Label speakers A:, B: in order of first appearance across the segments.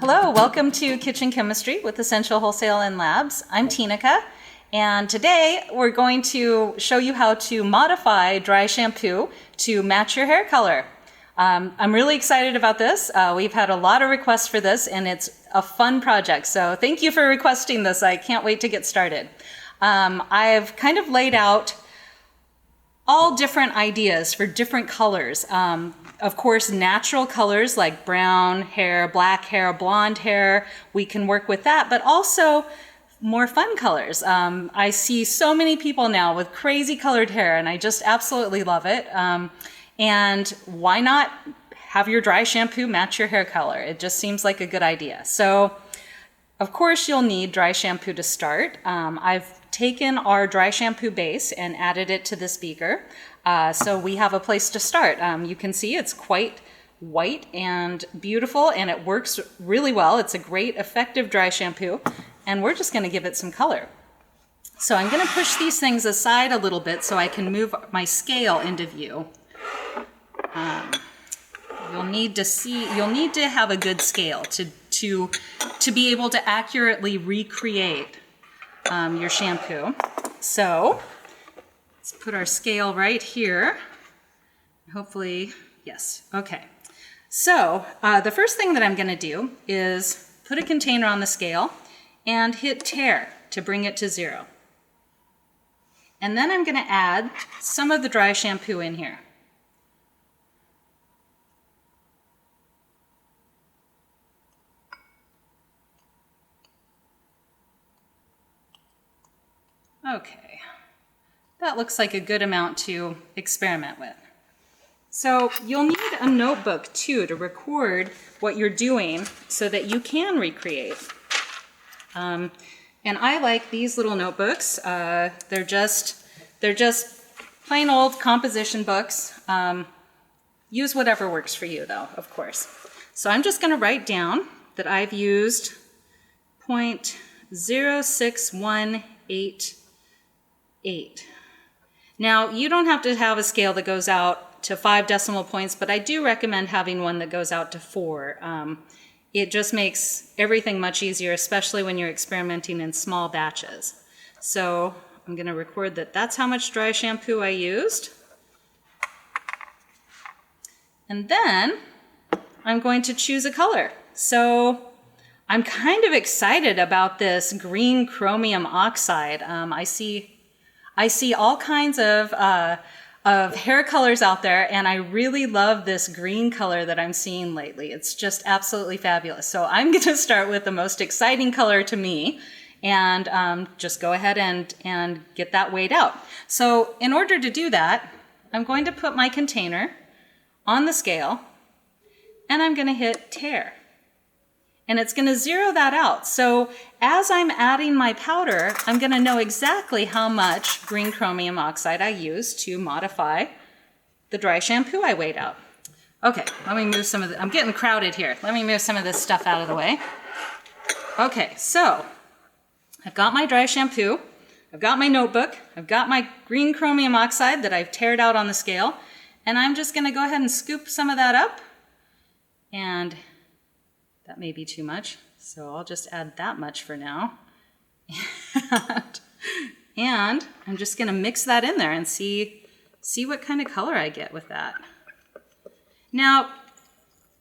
A: Hello, welcome to Kitchen Chemistry with Essential Wholesale and Labs. I'm Tinica, and today we're going to show you how to modify dry shampoo to match your hair color. I'm really excited about this. We've had a lot of requests for this, and it's a fun project, so thank you for requesting this. I can't wait to get started. I've kind of laid out all different ideas for different colors. Of course, natural colors like brown hair, black hair, blonde hair, we can work with that, but also more fun colors. I see so many people now with crazy colored hair, and I just absolutely love it. And why not have your dry shampoo match your hair color? It just seems like a good idea. So, of course, you'll need dry shampoo to start. I've taken our dry shampoo base and added it to this beaker. So we have a place to start. You can see it's quite white and beautiful, and it works really well. It's a great, effective dry shampoo, and we're just gonna give it some color. So I'm gonna push these things aside a little bit so I can move my scale into view. You'll need to have a good scale to be able to accurately recreate your shampoo. So let's put our scale right here. Hopefully, yes, okay. So the first thing that I'm gonna do is put a container on the scale and hit tare to bring it to 0. And then I'm gonna add some of the dry shampoo in here. Okay, that looks like a good amount to experiment with. So you'll need a notebook too to record what you're doing so that you can recreate. And I like these little notebooks. They're just plain old composition books. Use whatever works for you though, of course. So I'm just gonna write down that I've used 0.06188. Now, you don't have to have a scale that goes out to 5 decimal points, but I do recommend having one that goes out to 4. It just makes everything much easier, especially when you're experimenting in small batches. So I'm going to record that that's how much dry shampoo I used. And then I'm going to choose a color. So I'm kind of excited about this green chromium oxide. I see all kinds of hair colors out there, and I really love this green color that I'm seeing lately. It's just absolutely fabulous. So I'm going to start with the most exciting color to me, and just go ahead and get that weighed out. So in order to do that, I'm going to put my container on the scale, and I'm going to hit tare. And it's going to zero that out. So as I'm adding my powder, I'm going to know exactly how much green chromium oxide I used to modify the dry shampoo I weighed out. Okay, let me move some of the, I'm getting crowded here. Let me move some of this stuff out of the way. Okay, so I've got my dry shampoo, I've got my notebook, I've got my green chromium oxide that I've tared out on the scale, and I'm just going to go ahead and scoop some of that up, and that may be too much, so I'll just add that much for now. And I'm just gonna mix that in there and see what kind of color I get with that. Now,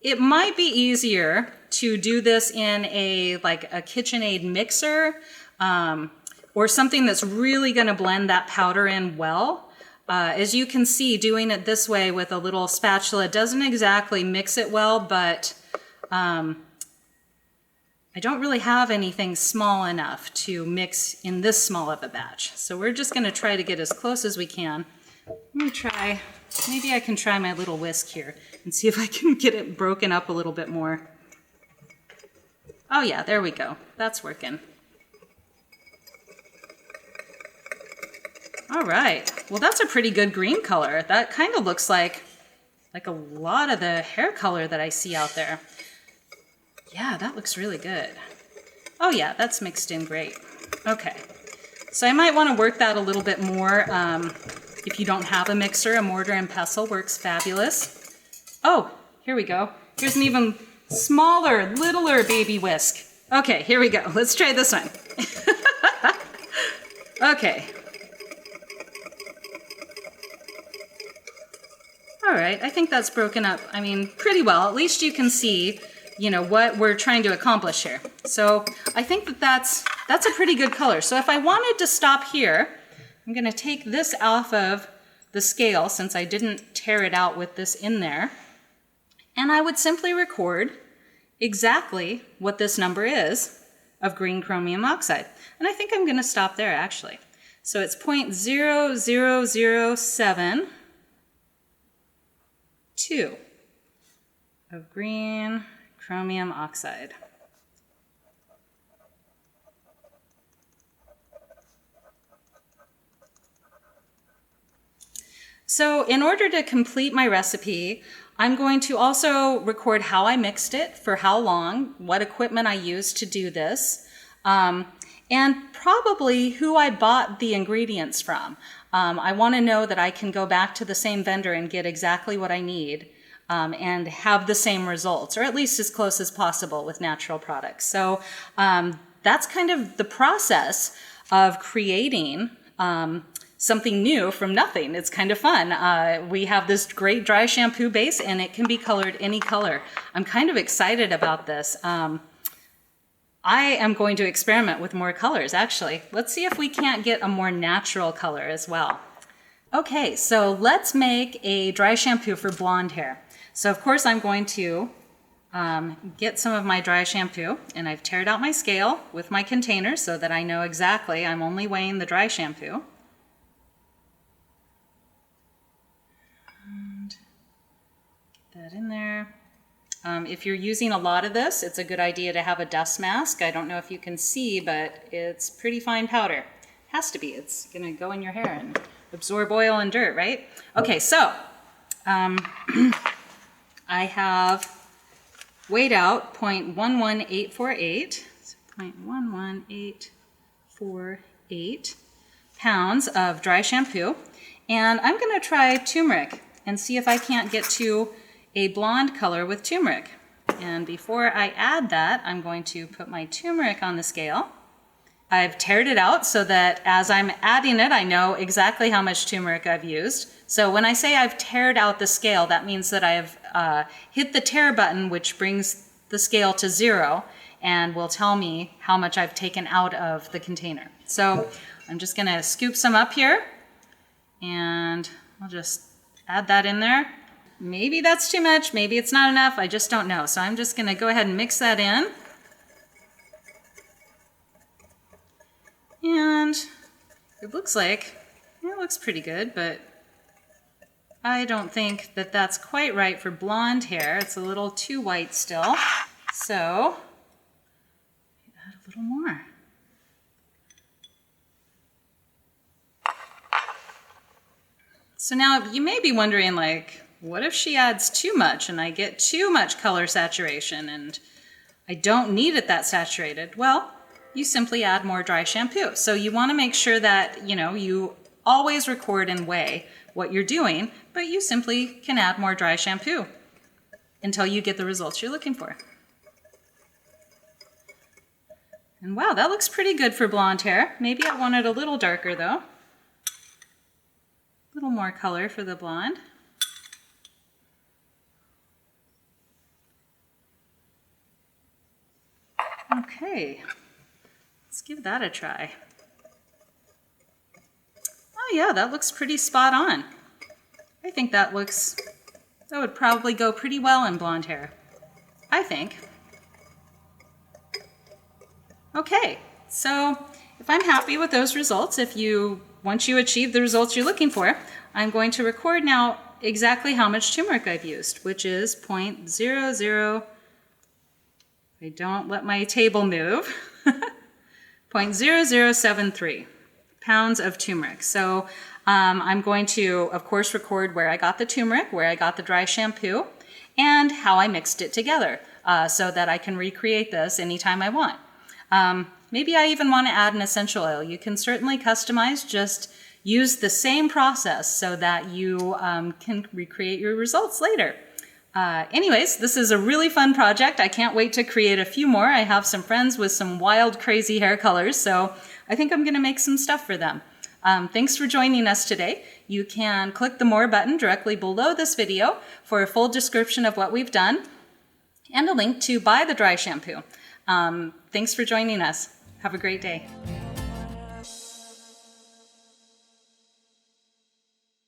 A: it might be easier to do this in a KitchenAid mixer, or something that's really gonna blend that powder in well. As you can see, doing it this way with a little spatula doesn't exactly mix it well, but I don't really have anything small enough to mix in this small of a batch. So we're just going to try to get as close as we can. Let me try, maybe I can try my little whisk here and see if I can get it broken up a little bit more. Oh yeah, there we go. That's working. All right. Well, that's a pretty good green color. That kind of looks like a lot of the hair color that I see out there. Yeah, that looks really good. Oh yeah, that's mixed in great. Okay, so I might want to work that a little bit more. If you don't have a mixer, a mortar and pestle works fabulous. Oh, here we go. Here's an even smaller, littler baby whisk. Okay, here we go. Let's try this one. Okay. All right, I think that's broken up, I mean, pretty well. At least you can see, you know, what we're trying to accomplish here. So I think that that's a pretty good color. So if I wanted to stop here, I'm gonna take this off of the scale since I didn't tear it out with this in there. And I would simply record exactly what this number is of green chromium oxide. And I think I'm gonna stop there actually. So it's 0.00072 of green chromium oxide. So in order to complete my recipe, I'm going to also record how I mixed it, for how long, what equipment I used to do this, and probably who I bought the ingredients from. I want to know that I can go back to the same vendor and get exactly what I need and have the same results, or at least as close as possible with natural products. So that's kind of the process of creating something new from nothing. It's kind of fun. We have this great dry shampoo base and it can be colored any color. I'm kind of excited about this. I am going to experiment with more colors actually. Let's see if we can't get a more natural color as well. Okay, so let's make a dry shampoo for blonde hair. So of course I'm going to get some of my dry shampoo, and I've teared out my scale with my container so that I know exactly I'm only weighing the dry shampoo. And get that in there. If you're using a lot of this, it's a good idea to have a dust mask. I don't know if you can see, but it's pretty fine powder. Has to be. It's going to go in your hair and absorb oil and dirt, right? Okay, so I have weighed out 0.11848, so 0.11848 pounds of dry shampoo, and I'm going to try turmeric and see if I can't get to a blonde color with turmeric. And before I add that, I'm going to put my turmeric on the scale. I've teared it out so that as I'm adding it, I know exactly how much turmeric I've used. So when I say I've teared out the scale, that means that I've hit the tear button, which brings the scale to 0 and will tell me how much I've taken out of the container. So I'm just gonna scoop some up here and I'll just add that in there. Maybe that's too much, maybe it's not enough, I just don't know. So I'm just gonna go ahead and mix that in. And it looks like, it looks pretty good, but I don't think that that's quite right for blonde hair. It's a little too white still. So add a little more. So now you may be wondering, like, what if she adds too much and I get too much color saturation and I don't need it that saturated? Well, you simply add more dry shampoo. So you want to make sure that, you know, you always record and weigh what you're doing, but you simply can add more dry shampoo until you get the results you're looking for. And wow, that looks pretty good for blonde hair. Maybe I want it a little darker though. A little more color for the blonde. Okay, let's give that a try. Oh yeah, that looks pretty spot on. I think that would probably go pretty well in blonde hair, I think. Okay, so if I'm happy with those results, once you achieve the results you're looking for, I'm going to record now exactly how much turmeric I've used, which is 0.00, I don't let my table move, 0.0073 pounds of turmeric. So I'm going to, of course, record where I got the turmeric, where I got the dry shampoo, and how I mixed it together so that I can recreate this anytime I want. Maybe I even want to add an essential oil. You can certainly customize, just use the same process so that you can recreate your results later. Anyways, this is a really fun project. I can't wait to create a few more. I have some friends with some wild, crazy hair colors, so I think I'm going to make some stuff for them. Thanks for joining us today. You can click the More button directly below this video for a full description of what we've done and a link to buy the dry shampoo. Thanks for joining us. Have a great day.